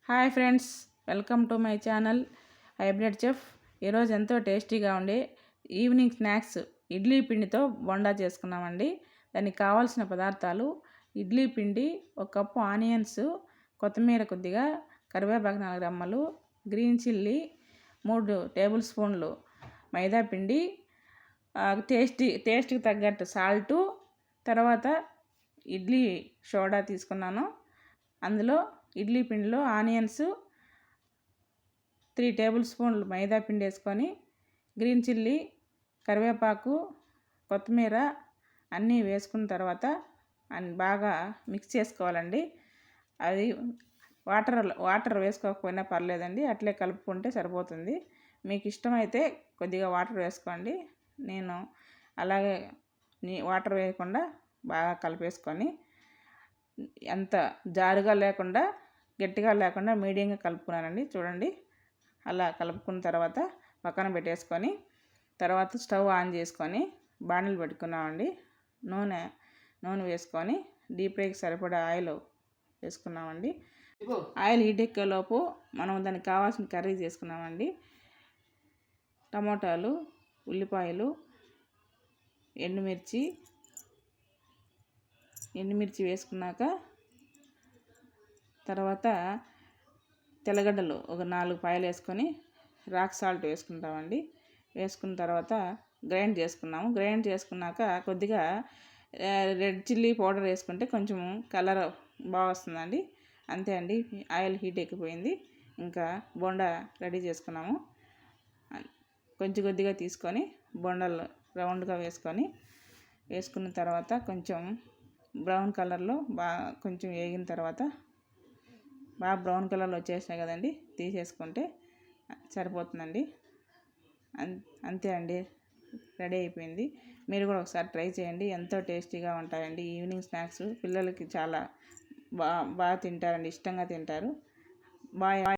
Hi friends, welcome to my channel hybrid chef. ఈరోజు ఎంతో టేస్టీగా ఉండే ఈవినింగ్ స్నాక్స్ ఇడ్లీ పిండితో బొండా చేసుకున్నామండి. దానికి కావాల్సిన పదార్థాలు: ఇడ్లీ పిండి, ఒక కప్పు ఆనియన్స్, కొత్తిమీర కొద్దిగా, కరివేపాకు 4 రెమ్మలు, గ్రీన్ చిల్లీ 3 టేబుల్ స్పూన్లు, మైదా పిండి, టేస్ట్కి తగ్గట్టు సాల్టు, తర్వాత ఇడ్లీ సోడా తీసుకున్నాను. అందులో ఇడ్లీ పిండిలో ఆనియన్స్ 3 టేబుల్ స్పూన్లు మైదా పిండి వేసుకొని, గ్రీన్ చిల్లీ, కరివేపాకు, కొత్తిమీర అన్నీ వేసుకున్న తర్వాత బాగా మిక్స్ చేసుకోవాలండి. అది వాటర్ వేసుకోకపోయినా పర్లేదండి, అట్లే కలుపుకుంటే సరిపోతుంది. మీకు ఇష్టమైతే కొద్దిగా వాటర్ వేసుకోండి. నేను అలాగే వాటర్ వేయకుండా బాగా కలిపేసుకొని, ఎంత జారుగా లేకుండా గట్టిగా లేకుండా మీడియంగా కలుపుకున్నానండి. చూడండి, అలా కలుపుకున్న తర్వాత పక్కన పెట్టేసుకొని, తర్వాత స్టవ్ ఆన్ చేసుకొని బాణలు పెట్టుకున్నామండి. నూనె వేసుకొని డీప్ ఫ్రైకి సరిపడా ఆయిల్ వేసుకున్నామండి. ఆయిల్ హీట్ ఎక్కేలోపు మనం దానికి కావాల్సిన కర్రీ చేసుకున్నామండి. టమోటాలు, ఉల్లిపాయలు, ఎండుమిర్చి వేసుకున్నాక, తర్వాత తెల్లగడ్డలు ఒక 4 పాయలు వేసుకొని రాక్ సాల్ట్ వేసుకుంటామండి. వేసుకున్న తర్వాత గ్రైండ్ చేసుకున్నాక కొద్దిగా రెడ్ చిల్లీ పౌడర్ వేసుకుంటే కొంచెం కలర్ బాగా వస్తుందండి. అంతే అండి, ఆయిల్ హీట్ ఎక్కిపోయింది. ఇంకా బోండా రెడీ చేసుకున్నాము. కొద్దిగా తీసుకొని బోండాలు రౌండ్గా వేసుకున్న తర్వాత కొంచెం బ్రౌన్ కలర్లో బాగా కొంచెం వేగిన తర్వాత, బాగా బ్రౌన్ కలర్లో వచ్చేసాయి కదండి, తీసేసుకుంటే సరిపోతుందండి. అంతే అండి, రెడీ అయిపోయింది. మీరు కూడా ఒకసారి ట్రై చేయండి, ఎంతో టేస్టీగా ఉంటాయండి. ఈవినింగ్ స్నాక్స్ పిల్లలకి చాలా బాగా తింటారండి, ఇష్టంగా తింటారు. బాయ్.